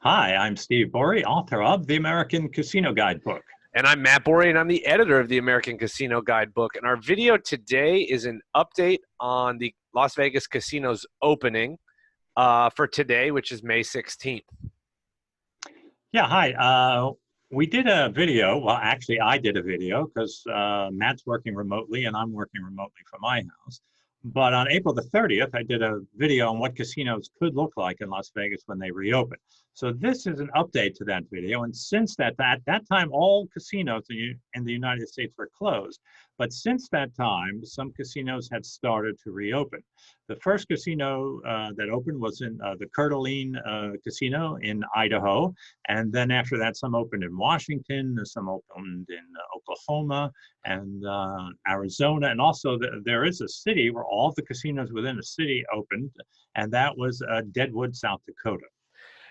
Hi, I'm Steve Borey, author of The American Casino Guidebook. And I'm Matt Borey, and I'm the editor of the American Casino Guidebook. And our video today is an update on the Las Vegas casinos opening for today, which is May 16th. Yeah, hi. We did a video. Well, actually, I did a video because Matt's working remotely and I'm working remotely from my house. But on April the 30th, I did a video on what casinos could look like in Las Vegas when they reopen. So this is an update to that video. And since at that time, all casinos in the United States were closed. But since that time, some casinos had started to reopen. The first casino that opened was in the Coeur d'Alene Casino in Idaho. And then after that, some opened in Washington, some opened in Oklahoma and Arizona. And also there is a city where all the casinos within a city opened, and that was Deadwood, South Dakota.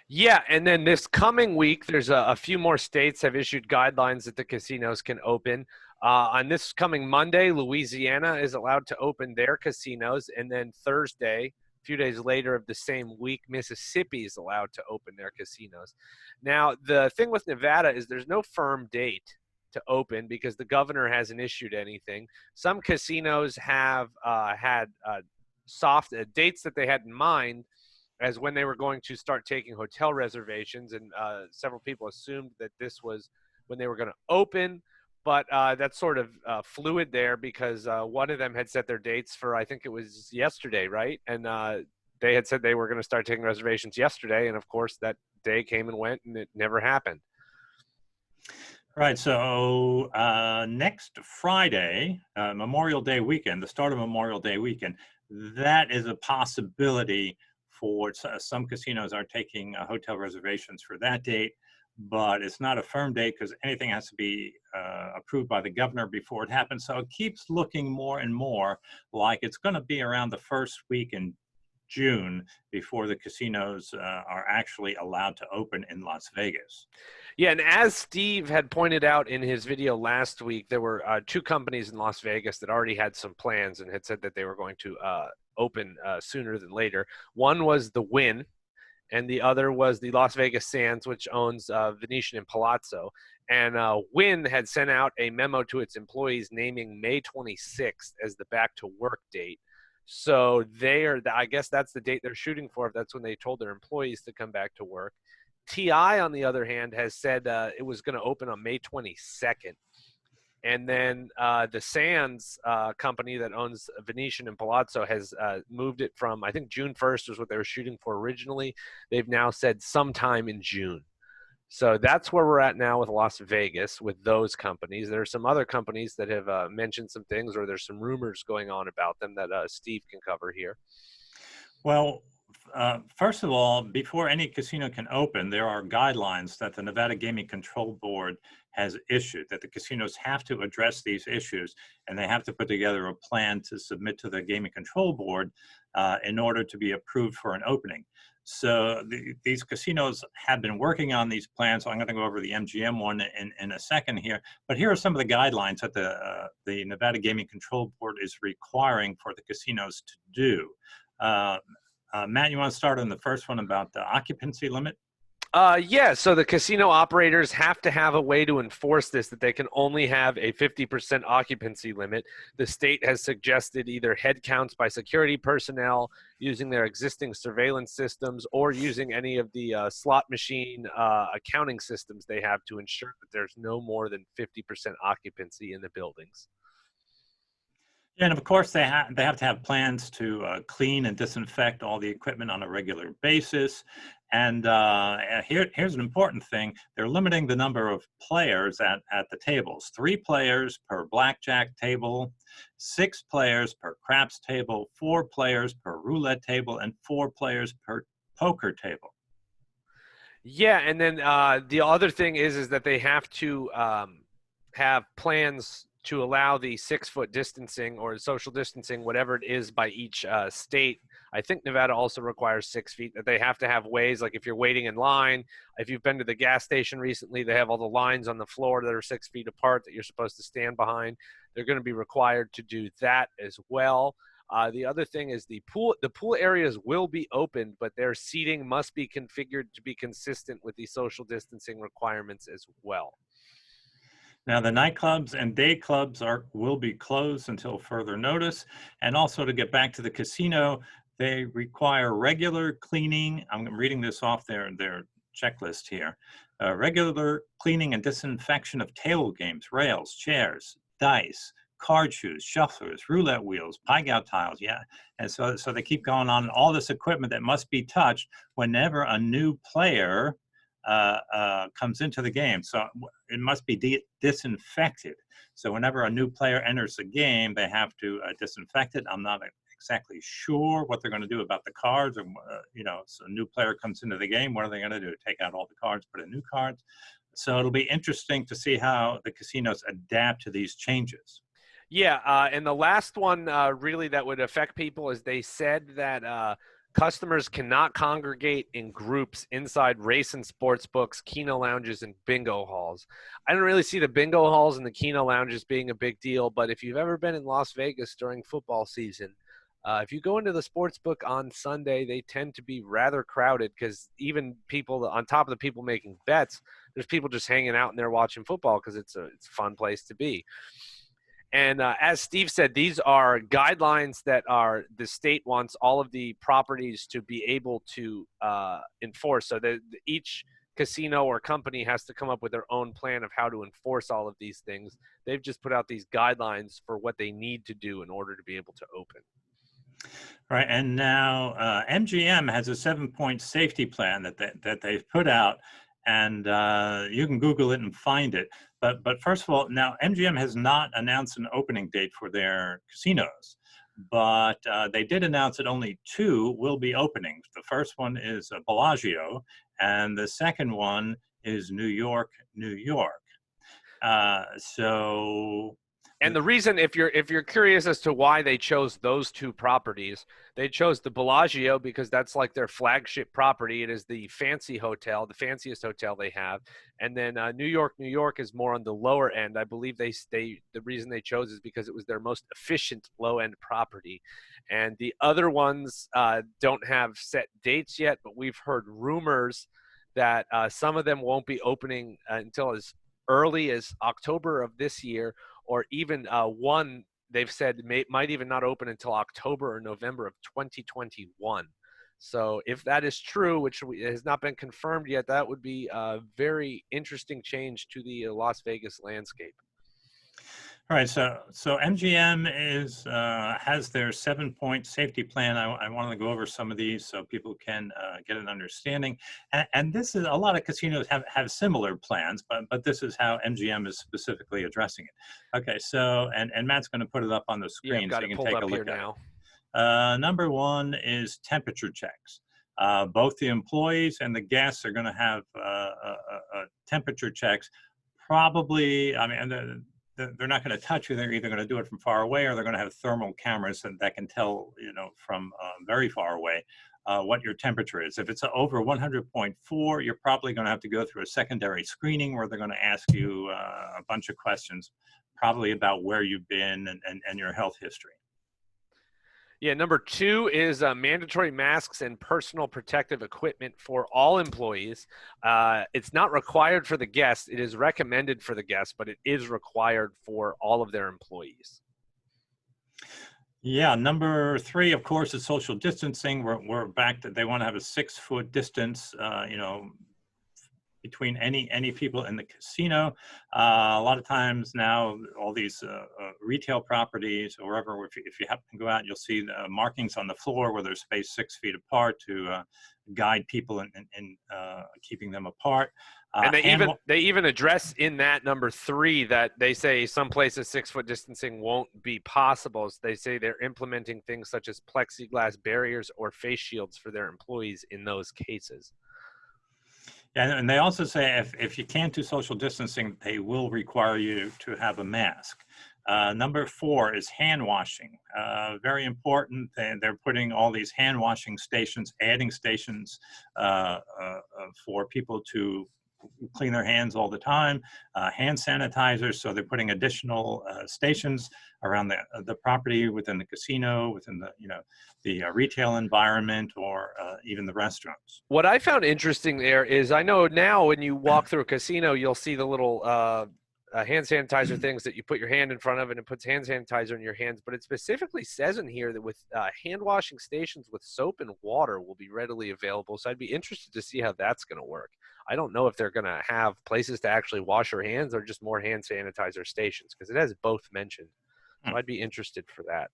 Yeah, and then this coming week, there's a few more states have issued guidelines that the casinos can open. On this coming Monday, Louisiana is allowed to open their casinos, and then Thursday, a few days later of the same week, Mississippi is allowed to open their casinos. Now, the thing with Nevada is there's no firm date to open because the governor hasn't issued anything. Some casinos have had soft dates that they had in mind as when they were going to start taking hotel reservations, and several people assumed that this was when they were going to open, but that's sort of fluid there because one of them had set their dates for, I think it was yesterday, right? And they had said they were going to start taking reservations yesterday, and of course that day came and went, and it never happened. Right, so next Friday, Memorial Day weekend, the start of Memorial Day weekend, that is a possibility for some casinos are taking hotel reservations for that date, but it's not a firm date because anything has to be approved by the governor before it happens. So it keeps looking more and more like it's going to be around the first week in June before the casinos are actually allowed to open in Las Vegas. Yeah, and as Steve had pointed out in his video last week, there were two companies in Las Vegas that already had some plans and had said that they were going to open sooner than later. One was the Wynn, and the other was the Las Vegas Sands, which owns Venetian and Palazzo. And Wynn had sent out a memo to its employees naming May 26th as the back to work date. So I guess that's the date they're shooting for. That's when they told their employees to come back to work. TI, on the other hand, has said it was going to open on May 22nd. And then the Sands company that owns Venetian and Palazzo has moved it from, I think June 1st was what they were shooting for originally. They've now said sometime in June. So that's where we're at now with Las Vegas with those companies. There are some other companies that have mentioned some things, or there's some rumors going on about them that Steve can cover here. Well, first of all, before any casino can open, there are guidelines that the Nevada Gaming Control Board has issued that the casinos have to address these issues, and they have to put together a plan to submit to the Gaming Control Board in order to be approved for an opening. So these casinos have been working on these plans. So I'm going to go over the MGM one in a second here. But here are some of the guidelines that the Nevada Gaming Control Board is requiring for the casinos to do. Matt, you want to start on the first one about the occupancy limit? Yeah, so the casino operators have to have a way to enforce this, that they can only have a 50% occupancy limit. The state has suggested either head counts by security personnel, using their existing surveillance systems, or using any of the slot machine accounting systems they have to ensure that there's no more than 50% occupancy in the buildings. Yeah, and of course, they have to have plans to clean and disinfect all the equipment on a regular basis. And here's an important thing. They're limiting the number of players at the tables. 3 players per blackjack table, 6 players per craps table, 4 players per roulette table, and 4 players per poker table. Yeah, and then the other thing is that they have to have plans to allow the 6-foot distancing or social distancing, whatever it is by each state. I think Nevada also requires 6 feet, that they have to have ways, like if you're waiting in line, if you've been to the gas station recently, they have all the lines on the floor that are 6 feet apart that you're supposed to stand behind. They're going to be required to do that as well. The other thing is the pool areas will be opened, but their seating must be configured to be consistent with the social distancing requirements as well. Now, the nightclubs and day clubs will be closed until further notice. And also, to get back to the casino, they require regular cleaning. I'm reading this off their checklist here. Regular cleaning and disinfection of table games, rails, chairs, dice, card shoes, shufflers, roulette wheels, pie-gough tiles. Yeah, and so they keep going on. All this equipment that must be touched whenever a new player comes into the game. So it must be disinfected. So whenever a new player enters the game, they have to disinfect it. I'm not exactly sure what they're going to do about the cards, or so a new player comes into the game. What are they going to do? Take out all the cards, put in new cards? So it'll be interesting to see how the casinos adapt to these changes. Yeah, and the last one really that would affect people is they said that customers cannot congregate in groups inside race and sports books, Keno lounges, and bingo halls. I don't really see the bingo halls and the Keno lounges being a big deal, but if you've ever been in Las Vegas during football season, if you go into the sports book on Sunday, they tend to be rather crowded because even people, on top of the people making bets, there's people just hanging out in there watching football because it's a fun place to be. And as Steve said, these are guidelines that the state wants all of the properties to be able to enforce. So that each casino or company has to come up with their own plan of how to enforce all of these things. They've just put out these guidelines for what they need to do in order to be able to open. Right, and now MGM has a 7-point safety plan that they've put out, and you can Google it and find it. But first of all, now MGM has not announced an opening date for their casinos, but they did announce that only 2 will be opening. The first one is Bellagio, and the second one is New York, New York. And the reason, if you're curious as to why they chose those 2 properties, they chose the Bellagio because that's like their flagship property. It is the fancy hotel, the fanciest hotel they have. And then New York, New York is more on the lower end. I believe the reason they chose is because it was their most efficient low end property. And the other ones don't have set dates yet, but we've heard rumors that some of them won't be opening until as early as October of this year, or even one they've said might even not open until October or November of 2021. So if that is true, which has not been confirmed yet, that would be a very interesting change to the Las Vegas landscape. All right, so MGM has their 7-point safety plan. I wanted to go over some of these so people can get an understanding. And this is, a lot of casinos have similar plans, but this is how MGM is specifically addressing it. Okay, so and Matt's going to put it up on the screen so you can take a look at it. Number 1 is temperature checks. Both the employees and the guests are going to have temperature checks. Probably, I mean, they're not going to touch you. They're either going to do it from far away, or they're going to have thermal cameras that can tell, from very far away what your temperature is. If it's over 100.4, you're probably going to have to go through a secondary screening where they're going to ask you a bunch of questions, probably about where you've been and your health history. Yeah, number 2 is mandatory masks and personal protective equipment for all employees. It's not required for the guests. It is recommended for the guests, but it is required for all of their employees. Yeah, number 3, of course, is social distancing. We're back to, they want to have a 6-foot distance, between any people in the casino. A lot of times now, all these retail properties or wherever, if you happen to go out, you'll see the markings on the floor where they're spaced 6 feet apart to guide people in keeping them apart. And they even address in that number 3 that they say some places 6-foot distancing won't be possible. So they say they're implementing things such as plexiglass barriers or face shields for their employees in those cases. And they also say if you can't do social distancing, they will require you to have a mask. Number 4 is hand washing. Very important. They're putting all these hand washing stations, adding stations for people to clean their hands all the time, hand sanitizers. So they're putting additional stations around the property, within the casino, within the retail environment, or even the restaurants. What I found interesting there is I know now when you walk through a casino, you'll see the little hand sanitizer things that you put your hand in front of, and it puts hand sanitizer in your hands. But it specifically says in here that with hand washing stations with soap and water will be readily available. So I'd be interested to see how that's going to work. I don't know if they're going to have places to actually wash your hands or just more hand sanitizer stations, because it has both mentioned. So I'd be interested for that.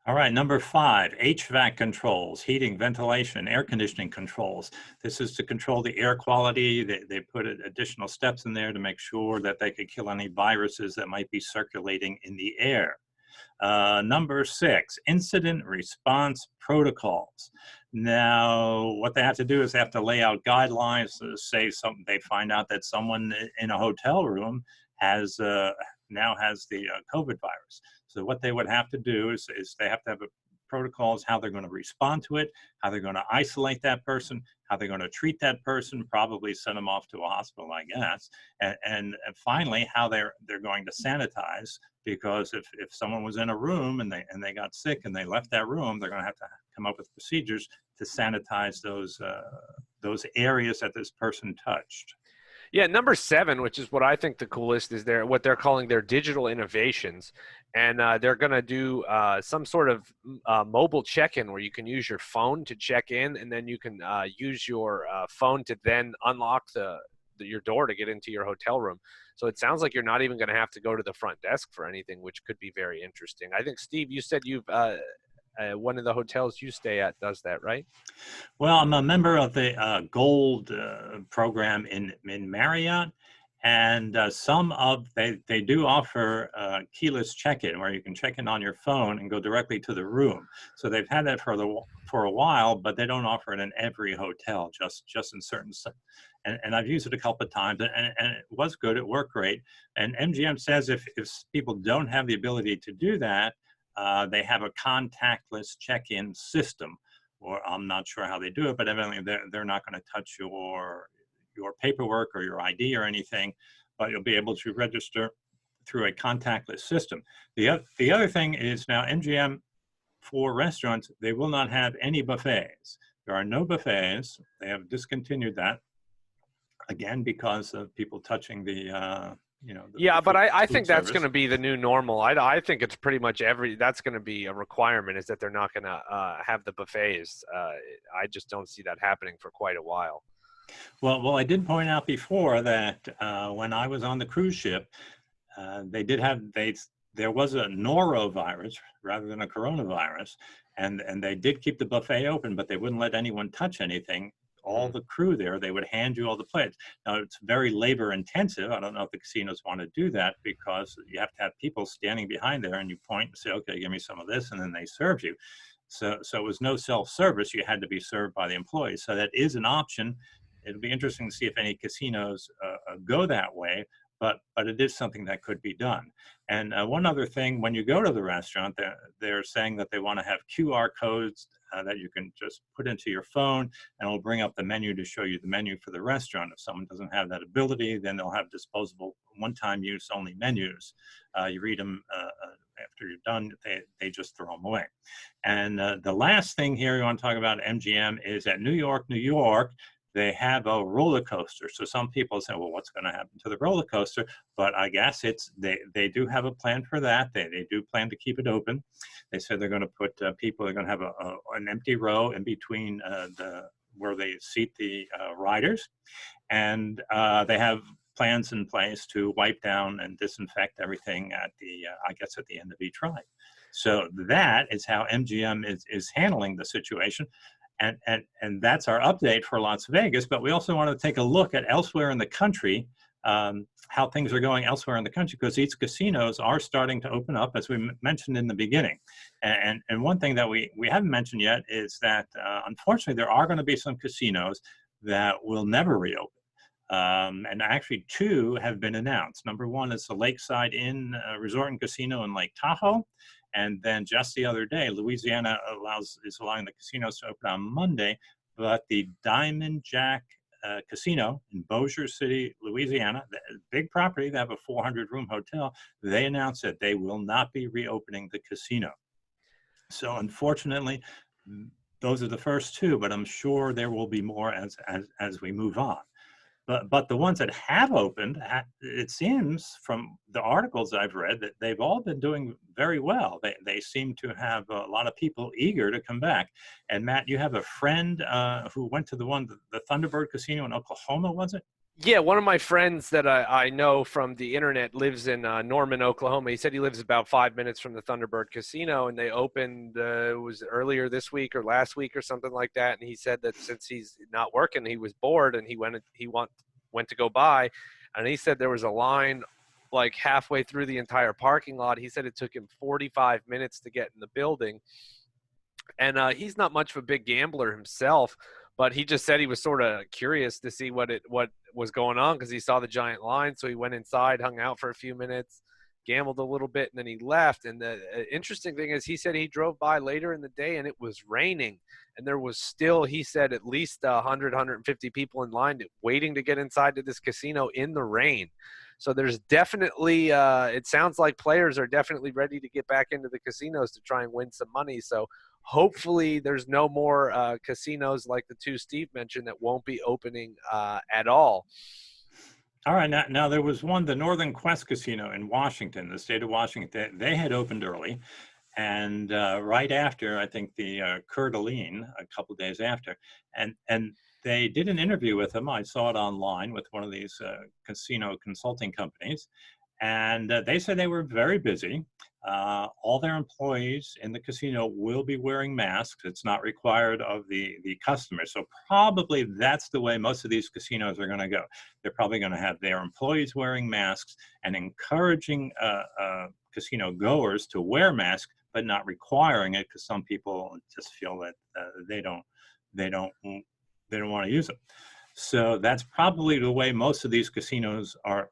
All right, number 5, HVAC controls, heating, ventilation, air conditioning controls. This is to control the air quality. They put additional steps in there to make sure that they could kill any viruses that might be circulating in the air. Number 6, incident response protocols. Now, what they have to do is they have to lay out guidelines to say something. They find out that someone in a hotel room now has the COVID virus. So what they would have to do is they have to have protocols, how they're going to respond to it, how they're going to isolate that person, how they're going to treat that person, probably send them off to a hospital, I guess, and finally how they're going to sanitize. Because if someone was in a room and they got sick and they left that room, they're going to have to come up with procedures to sanitize those areas that this person touched. Yeah, number 7, which is what I think the coolest, is what they're calling their digital innovations. And they're going to do some sort of mobile check-in where you can use your phone to check in, and then you can use your phone to then unlock your door to get into your hotel room. So it sounds like you're not even going to have to go to the front desk for anything, which could be very interesting. I think, Steve, you said you've one of the hotels you stay at does that, right? Well, I'm a member of the Gold program in Marriott, and they do offer keyless check-in, where you can check in on your phone and go directly to the room. So they've had that for a while, but they don't offer it in every hotel, just in certain. And I've used it a couple of times, and it was good. It worked great. And MGM says if people don't have the ability to do that, they have a contactless check-in system. Or I'm not sure how they do it, but evidently they're not going to touch your paperwork or your ID or anything, but you'll be able to register through a contactless system. The other thing is now MGM, for restaurants, they will not have any buffets. There are no buffets. They have discontinued that, again, because of people touching the but I think that's service. going to be the new normal. I think it's pretty much that's going to be a requirement, is that they're not going to have the buffets. I just don't see that happening for quite a while. Well, I did point out before that when I was on the cruise ship, there was a norovirus rather than a coronavirus, and they did keep the buffet open, but they wouldn't let anyone touch anything. All the crew there, they would hand you all the plates. Now, it's very labor intensive. I don't know if the casinos want to do that, because you have to have people standing behind there, and you point and say, okay, give me some of this, and then they serve you. So it was no self-service. You had to be served by the employees. So that is an option. It'll be interesting to see if any casinos go that way, but it is something that could be done. And one other thing, when you go to the restaurant, they're saying that they want to have QR codes that you can just put into your phone, and it'll bring up the menu to show you the menu for the restaurant. If someone doesn't have that ability, then they'll have disposable, one-time use only menus. You read them after you're done, they just throw them away. And the last thing here we want to talk about MGM is at New York, they have a roller coaster. So some people say, well, what's going to happen to the roller coaster? But I guess they do have a plan for that. They do plan to keep it open. They said they're going to put they're going to have an empty row in between where they seat the riders. And they have plans in place to wipe down and disinfect everything at the end of each ride. So that is how MGM is handling the situation. And that's our update for Las Vegas, but we also want to take a look at elsewhere in the country, how things are going elsewhere in the country, because these casinos are starting to open up, as we mentioned in the beginning. And one thing that we haven't mentioned yet is that, unfortunately, there are going to be some casinos that will never reopen. And actually 2 have been announced. Number 1 is the Lakeside Inn Resort and Casino in Lake Tahoe. And then just the other day, Louisiana is allowing the casinos to open on Monday, but the Diamond Jack casino in Bossier City, Louisiana, big property. They have a 400-room hotel. They announced that they will not be reopening the casino. So unfortunately, those are the first two, but I'm sure there will be more as we move on. But the ones that have opened, it seems from the articles I've read that they've all been doing very well. They seem to have a lot of people eager to come back. And Matt, you have a friend who went to the Thunderbird Casino in Oklahoma, was it? Yeah, one of my friends that I know from the internet lives in Norman, Oklahoma. He said he lives about 5 minutes from the Thunderbird Casino, and they opened it was earlier this week or last week or something like that. And he said that since he's not working, he was bored, and he went to go by, and he said there was a line like halfway through the entire parking lot. He said it took him 45 minutes to get in the building, and he's not much of a big gambler himself, but he just said he was sort of curious to see what was going on because he saw the giant line. So he went inside, hung out for a few minutes, gambled a little bit, and then he left. And the interesting thing is he said he drove by later in the day and it was raining, and there was still, he said, at least 150 people in line waiting to get inside to this casino in the rain. So there's definitely it sounds like players are definitely ready to get back into the casinos to try and win some money. So hopefully there's no more casinos like the two Steve mentioned that won't be opening at all. All right, now there was one, the Northern Quest Casino in Washington, the state of Washington. They had opened early, and right after, I think the Coeur d'Alene, a couple of days after, and they did an interview with him. I saw it online with one of these casino consulting companies, and they said they were very busy. All their employees in the casino will be wearing masks. It's not required of the customers. So probably that's the way most of these casinos are going to go. They're probably going to have their employees wearing masks and encouraging casino goers to wear masks, but not requiring it because some people just feel that they don't want to use it. So that's probably the way most of these casinos are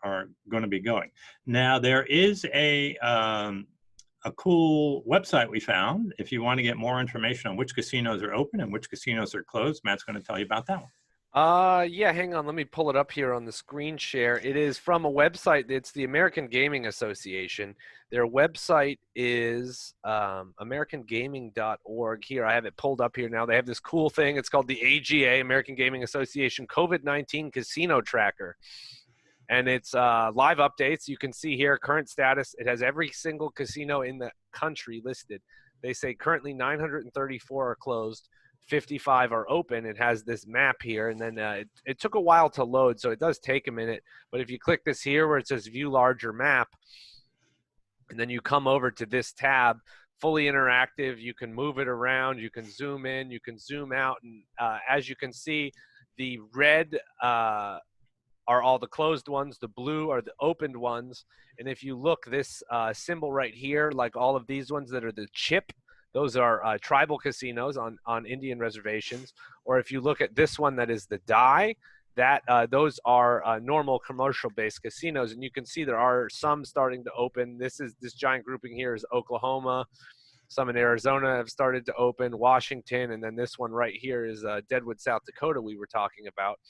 going to be going. Now there is a cool website we found if you want to get more information on which casinos are open and which casinos are closed. Matt's going to tell you about that one. Yeah, hang on. Let me pull it up here on the screen share. It is from a website. It's the American Gaming Association. Their website is americangaming.org. Here, I have it pulled up here now. They have this cool thing. It's called the AGA, American Gaming Association COVID-19 Casino Tracker. And it's live updates. You can see here current status. It has every single casino in the country listed. They say currently 934 are closed. 55 are open. It has this map here, and then it took a while to load, so it does take a minute. But if you click this here where it says view larger map, and then you come over to this tab, fully interactive, you can move it around, you can zoom in, you can zoom out, and as you can see, the red are all the closed ones, the blue are the opened ones, and if you look, this symbol right here, like all of these ones that are the chip, those are tribal casinos on Indian reservations. Or if you look at this one that is the die, those are normal commercial-based casinos. And you can see there are some starting to open. This giant grouping here is Oklahoma. Some in Arizona have started to open, Washington, and then this one right here is Deadwood, South Dakota we were talking about.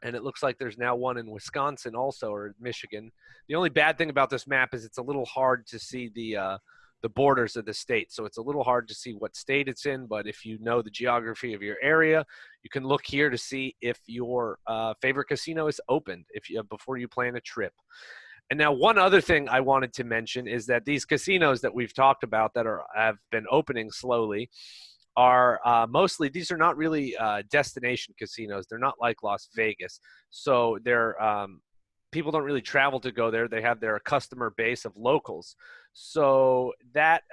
And it looks like there's now one in Wisconsin also, or Michigan. The only bad thing about this map is it's a little hard to see the borders of the state. So it's a little hard to see what state it's in, but if you know the geography of your area, you can look here to see if your favorite casino is opened before you plan a trip. And now one other thing I wanted to mention is that these casinos that we've talked about that have been opening slowly are mostly, these are not really destination casinos. They're not like Las Vegas. So they're people don't really travel to go there. They have their customer base of locals. So that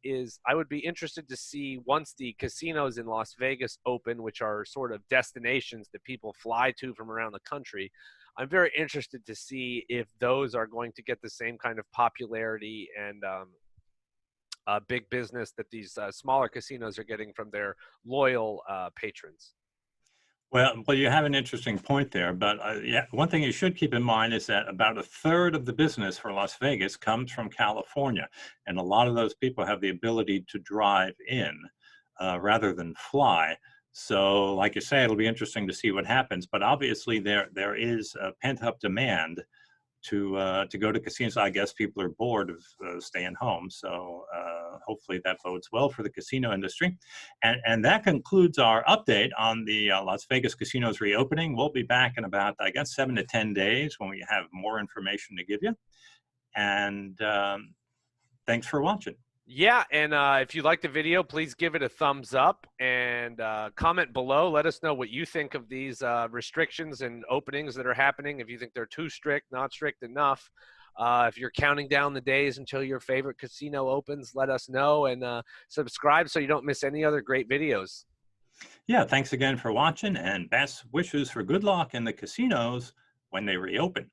is, I would be interested to see once the casinos in Las Vegas open, which are sort of destinations that people fly to from around the country. I'm very interested to see if those are going to get the same kind of popularity and big business that these smaller casinos are getting from their loyal patrons. Well, you have an interesting point there, but yeah, one thing you should keep in mind is that about a third of the business for Las Vegas comes from California, and a lot of those people have the ability to drive in rather than fly. So, like you say, it'll be interesting to see what happens. But obviously, there is a pent-up demand to go to casinos. I guess people are bored of staying home, so hopefully that bodes well for the casino industry. And that concludes our update on the Las Vegas casinos reopening. We'll be back in about, I guess, 7 to 10 days when we have more information to give you. And thanks for watching. Yeah, and if you like the video, please give it a thumbs up and comment below. Let us know what you think of these restrictions and openings that are happening. If you think they're too strict, not strict enough. If you're counting down the days until your favorite casino opens, let us know, and subscribe so you don't miss any other great videos. Yeah, thanks again for watching, and best wishes for good luck in the casinos when they reopen.